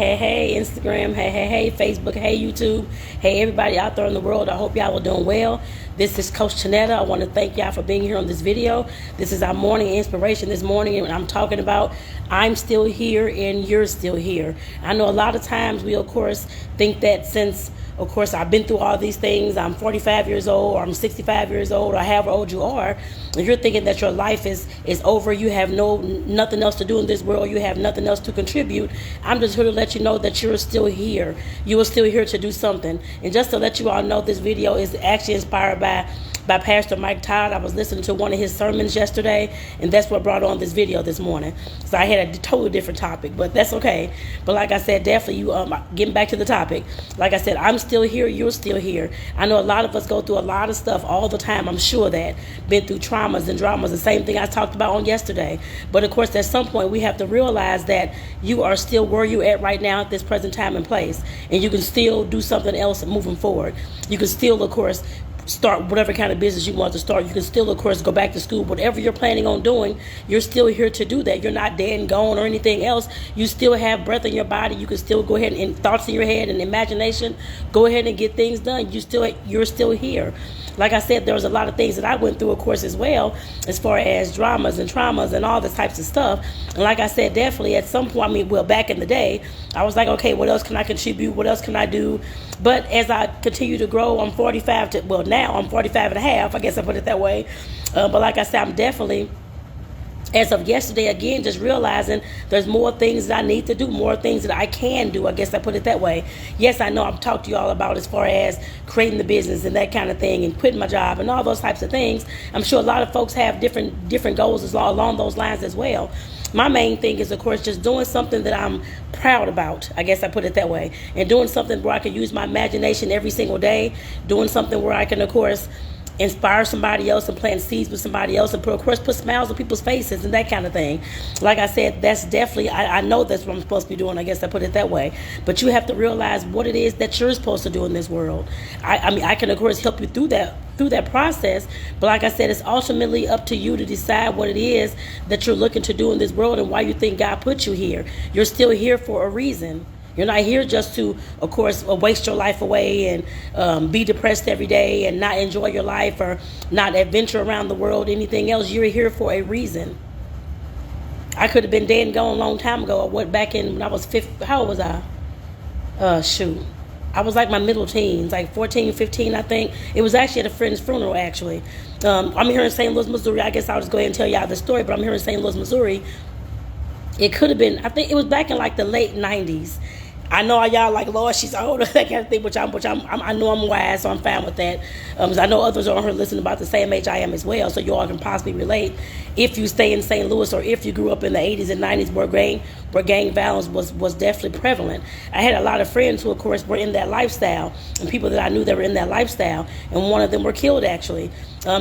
hey, Instagram, hey, Facebook, hey, YouTube, hey, everybody out there in the world. I hope y'all are doing well. This is Coach Chanetta. I want to thank y'all for being here on this video. This is our morning inspiration this morning, and I'm talking about I'm still here and you're still here. I know a lot of times we, of course, think that since, of course, I've been through all these things, I'm 45 years old, or I'm 65 years old, or however old you are, and you're thinking that your life is over, you have nothing else to do in this world, you have nothing else to contribute. I'm just here to let you know that you're still here. You are still here to do something. And just to let you all know, this video is actually inspired by Pastor Mike Todd. I was listening to one of his sermons yesterday, and that's what brought on this video this morning. So I had a totally different topic, but that's okay. But like I said, definitely getting back to the topic. Like I said, I'm still here, you're still here. I know a lot of us go through a lot of stuff all the time. I'm sure that. Been through traumas and dramas, the same thing I talked about on yesterday. But of course, at some point, we have to realize that you are still where you're at right now at this present time and place. And you can still do something else moving forward. You can still, of course, start whatever kind of business you want to start. You can still, of course, go back to school. Whatever you're planning on doing, you're still here to do that. You're not dead and gone or anything else. You still have breath in your body. You can still go ahead and thoughts in your head and imagination. Go ahead and get things done. You're still here. Like I said, there was a lot of things that I went through, of course, as well, as far as dramas and traumas and all this types of stuff. And like I said, definitely at some point, back in the day, I was like, okay, what else can I contribute? What else can I do? But as I continue to grow, I'm 45 now I'm 45 and a half, I guess I put it that way. But like I said, I'm definitely, as of yesterday, again, just realizing there's more things that I need to do, more things that I can do. I guess I put it that way. Yes, I know I've talked to you all about as far as creating the business and that kind of thing and quitting my job and all those types of things. I'm sure a lot of folks have different goals along those lines as well. My main thing is, of course, just doing something that I'm proud about. I guess I put it that way. And doing something where I can use my imagination every single day. Doing something where I can, of course, inspire somebody else and plant seeds with somebody else and, of course, put smiles on people's faces and that kind of thing. Like I said, that's definitely, I know that's what I'm supposed to be doing. I guess I put it that way. But you have to realize what it is that you're supposed to do in this world. I mean, I can, of course, help you through that process. But like I said, it's ultimately up to you to decide what it is that you're looking to do in this world and why you think God put you here. You're still here for a reason. You're not here just to, of course, waste your life away and be depressed every day and not enjoy your life or not adventure around the world, anything else. You're here for a reason. I could have been dead and gone a long time ago. I went back in when I was 15. How old was I? I was like my middle teens, like 14, 15, I think. It was actually at a friend's funeral, actually. I'm here in St. Louis, Missouri. I guess I'll just go ahead and tell y'all the story, but I'm here in St. Louis, Missouri. It could have been, I think it was back in like the late 90s. I know y'all like, Lord, she's older, that kind of thing, which I know I'm wise, so I'm fine with that. I know others are on here listening about the same age I am as well, so you all can possibly relate. If you stay in St. Louis or if you grew up in the 80s and 90s where gang violence was definitely prevalent. I had a lot of friends who, of course, were in that lifestyle, and people that I knew that were in that lifestyle, and one of them were killed, actually.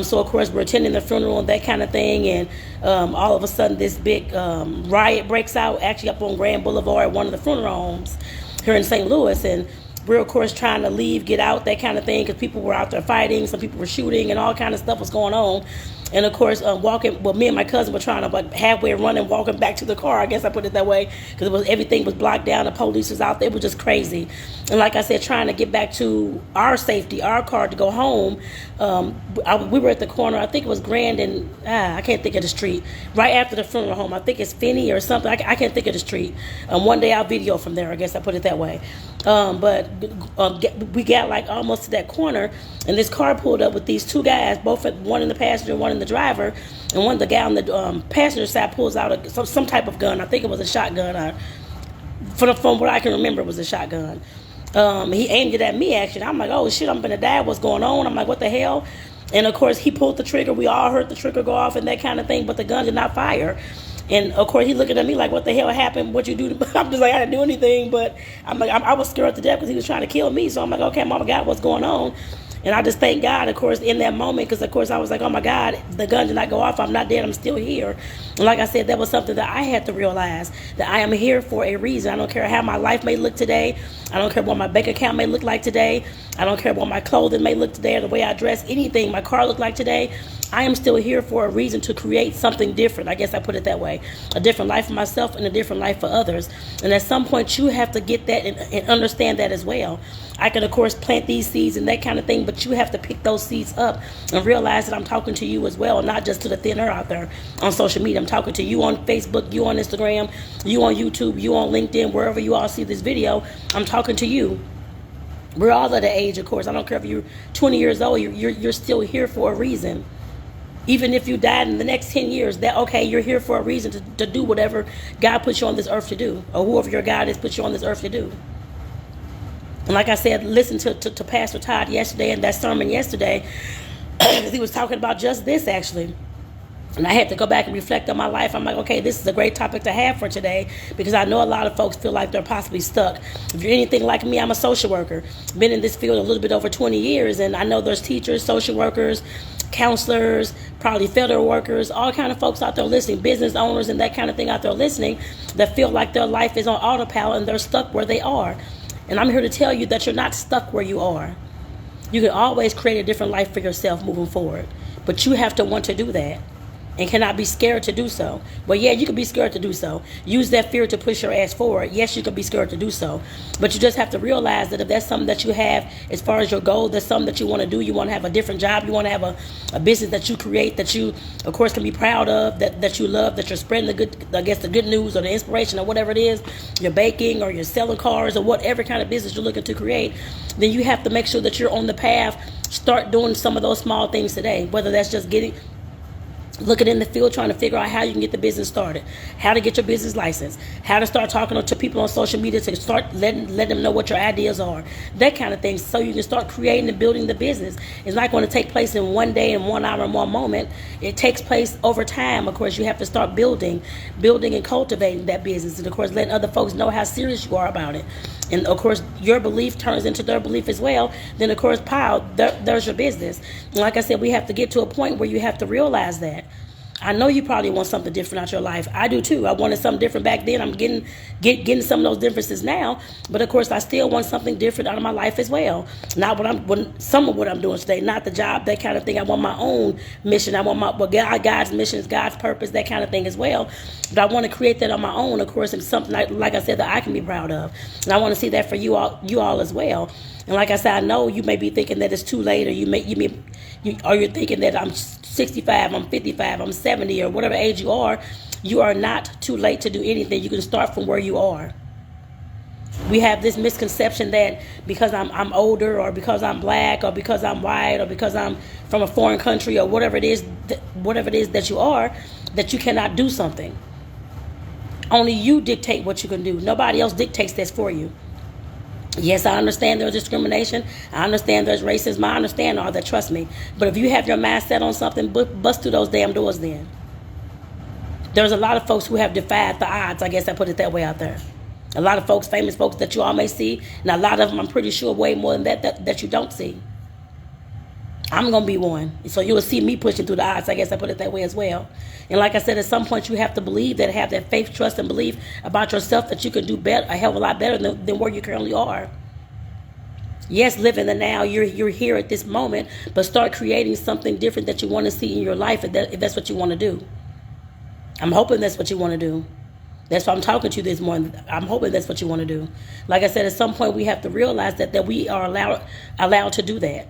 So, of course, we're attending the funeral and that kind of thing, and all of a sudden this big riot breaks out, actually up on Grand Boulevard at one of the funeral homes here in St. Louis, and we're, of course, trying to leave, get out, that kind of thing, because people were out there fighting, some people were shooting, and all kind of stuff was going on. And, of course, me and my cousin were trying to, like, halfway running, walking back to the car, I guess I put it that way, because everything was blocked down, the police was out there, it was just crazy. And like I said, trying to get back to our safety, our car to go home, we were at the corner, I think it was Grand and, I can't think of the street, right after the funeral home, I think it's Finney or something, I can't think of the street. One day I'll video from there, I guess I put it that way. But we got like almost to that corner, and this car pulled up with these two guys, one in the passenger, one in the driver, and the guy on the passenger side pulls out some type of gun. I think it was a shotgun. From what I can remember, it was a shotgun. He aimed it at me, actually. I'm like, oh shit, I'm gonna die. What's going on? I'm like, what the hell? And of course, he pulled the trigger. We all heard the trigger go off and that kind of thing, but the gun did not fire. And of course, he looking at me like, what the hell happened? What you do? I'm just like, I didn't do anything, but I'm like, I was scared to death because he was trying to kill me. So I'm like, okay, Mama God, what's going on? And I just thank God, of course, in that moment, because, of course, I was like, oh, my God, the gun did not go off. I'm not dead. I'm still here. And like I said, that was something that I had to realize, that I am here for a reason. I don't care how my life may look today. I don't care what my bank account may look like today. I don't care what my clothing may look today or the way I dress, anything my car look like today. I am still here for a reason, to create something different. I guess I put it that way. A different life for myself and a different life for others. And at some point, you have to get that and understand that as well. I can, of course, plant these seeds and that kind of thing, but you have to pick those seeds up and realize that I'm talking to you as well, not just to the thin air out there on social media. I'm talking to you on Facebook, you on Instagram, you on YouTube, you on LinkedIn, wherever you all see this video. I'm talking to you. We're all at the age, of course. I don't care if you're 20 years old, you're still here for a reason. Even if you died in the next 10 years, that okay, you're here for a reason to do whatever God put you on this earth to do, or whoever your God is put you on this earth to do. And like I said, listen to Pastor Todd yesterday in that sermon yesterday, he was talking about just this, actually. And I had to go back and reflect on my life. I'm like, okay, this is a great topic to have for today, because I know a lot of folks feel like they're possibly stuck. If you're anything like me, I'm a social worker. Been in this field a little bit over 20 years, and I know there's teachers, social workers, counselors, probably federal workers, all kind of folks out there listening, business owners and that kind of thing out there listening, that feel like their life is on autopilot and they're stuck where they are. And I'm here to tell you that you're not stuck where you are. You can always create a different life for yourself moving forward, but you have to want to do that. And cannot be scared to do so. Well, yeah, you can be scared to do so. Use that fear to push your ass forward. Yes, you can be scared to do so. But you just have to realize that if that's something that you have as far as your goal, that's something that you want to do, you want to have a different job, you want to have a business that you create, that you, of course, can be proud of, that you love, that you're spreading the good news or the inspiration or whatever it is, you're baking or you're selling cars or whatever kind of business you're looking to create, then you have to make sure that you're on the path. Start doing some of those small things today, whether that's just looking in the field, trying to figure out how you can get the business started, how to get your business license, how to start talking to people on social media to start letting them know what your ideas are, that kind of thing, so you can start creating and building the business. It's not going to take place in one day, in 1 hour, in one moment. It takes place over time. Of course, you have to start building and cultivating that business, and of course, letting other folks know how serious you are about it. And of course, your belief turns into their belief as well. Then, of course, there's your business. And like I said, we have to get to a point where you have to realize that. I know you probably want something different out your life. I do too. I wanted something different back then. I'm getting some of those differences now. But of course, I still want something different out of my life as well. Not some of what I'm doing today, not the job, that kind of thing. I want my own mission. I want God's mission, God's purpose, that kind of thing as well. But I want to create that on my own, of course, and something like I said, that I can be proud of. And I want to see that for you all as well. And like I said, I know you may be thinking that it's too late, or you're thinking that I'm 65, I'm 55, I'm 70, or whatever age you are not too late to do anything. You can start from where you are. We have this misconception that because I'm older, or because I'm black, or because I'm white, or because I'm from a foreign country, or whatever it is that you are, that you cannot do something. Only you dictate what you can do. Nobody else dictates this for you. Yes, I understand there's discrimination. I understand there's racism. I understand all that, trust me. But if you have your mind set on something, bust through those damn doors then. There's a lot of folks who have defied the odds, I guess I put it that way out there. A lot of folks, famous folks that you all may see, and a lot of them, I'm pretty sure, way more than that you don't see. I'm going to be one. So you will see me pushing through the odds, I guess I put it that way as well. And like I said, at some point you have to believe that, have that faith, trust, and belief about yourself, that you can do better, a hell of a lot better than where you currently are. Yes, live in the now. You're here at this moment, but start creating something different that you want to see in your life, if that's what you want to do. I'm hoping that's what you want to do. That's why I'm talking to you this morning. I'm hoping that's what you want to do. Like I said, at some point we have to realize that we are allowed to do that.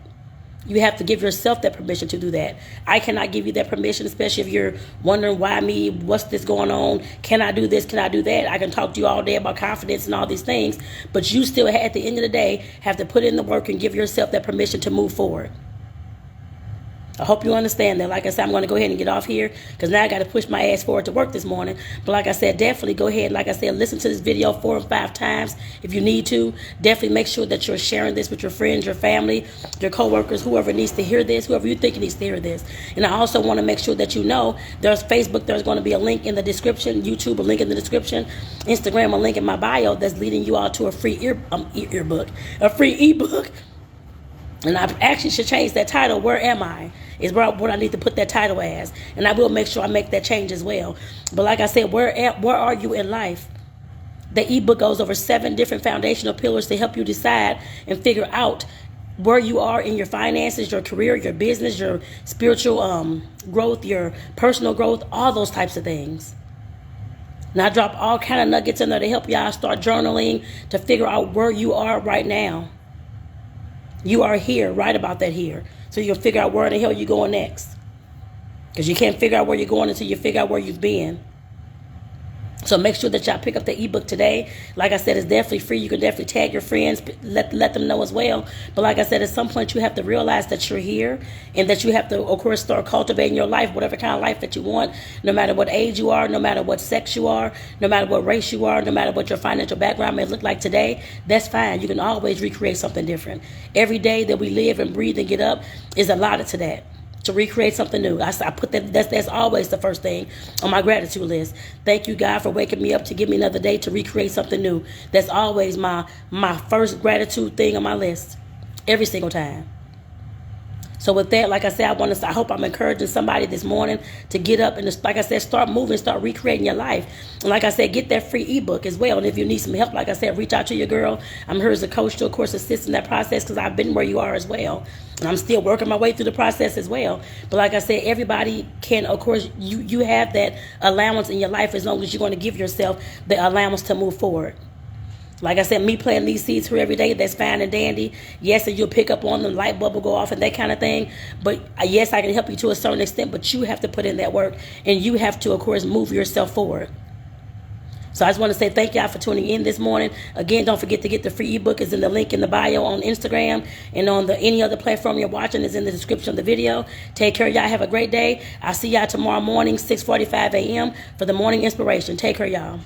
You have to give yourself that permission to do that. I cannot give you that permission, especially if you're wondering, why me? What's this going on? Can I do this? Can I do that? I can talk to you all day about confidence and all these things, but you still, at the end of the day, have to put in the work and give yourself that permission to move forward. I hope you understand that. Like I said, I'm going to go ahead and get off here, because now I got to push my ass forward to work this morning. But like I said, definitely go ahead. Like I said, listen to this video 4 and 5 times if you need to. Definitely make sure that you're sharing this with your friends, your family, your coworkers, whoever needs to hear this, whoever you think needs to hear this. And I also want to make sure that you know there's Facebook. There's going to be a link in the description. YouTube, a link in the description. Instagram, a link in my bio that's leading you all to a free ebook. And I actually should change that title. Where am I? Is what I need to put that title as. And I will make sure I make that change as well. But like I said, where are you in life? The ebook goes over 7 different foundational pillars to help you decide and figure out where you are in your finances, your career, your business, your spiritual growth, your personal growth, all those types of things. And I drop all kind of nuggets in there to help y'all start journaling to figure out where you are right now. You are here, right about that here. So you'll figure out where in the hell you're going next. Because you can't figure out where you're going until you figure out where you've been. So make sure that y'all pick up the ebook today. Like I said, it's definitely free. You can definitely tag your friends, let them know as well. But like I said, at some point you have to realize that you're here and that you have to, of course, start cultivating your life, whatever kind of life that you want, no matter what age you are, no matter what sex you are, no matter what race you are, no matter what your financial background may look like today. That's fine. You can always recreate something different. Every day that we live and breathe and get up is allotted to that. To recreate something new. I put that's always the first thing on my gratitude list. Thank you, God, for waking me up to give me another day to recreate something new. That's always my first gratitude thing on my list. Every single time. So with that, like I said, I hope I'm encouraging somebody this morning to get up and, like I said, start moving, start recreating your life. And like I said, get that free ebook as well. And if you need some help, like I said, reach out to your girl. I'm here as a coach to, of course, assist in that process because I've been where you are as well. And I'm still working my way through the process as well. But like I said, everybody can, of course, you have that allowance in your life as long as you're going to give yourself the allowance to move forward. Like I said, me planting these seeds here every day, that's fine and dandy. Yes, and you'll pick up on them, light bulb will go off and that kind of thing. But yes, I can help you to a certain extent, but you have to put in that work. And you have to, of course, move yourself forward. So I just want to say thank y'all for tuning in this morning. Again, don't forget to get the free ebook. It's in the link in the bio on Instagram. And on any other platform you're watching is in the description of the video. Take care, y'all. Have a great day. I'll see y'all tomorrow morning, 6:45 a.m. for the morning inspiration. Take care, y'all.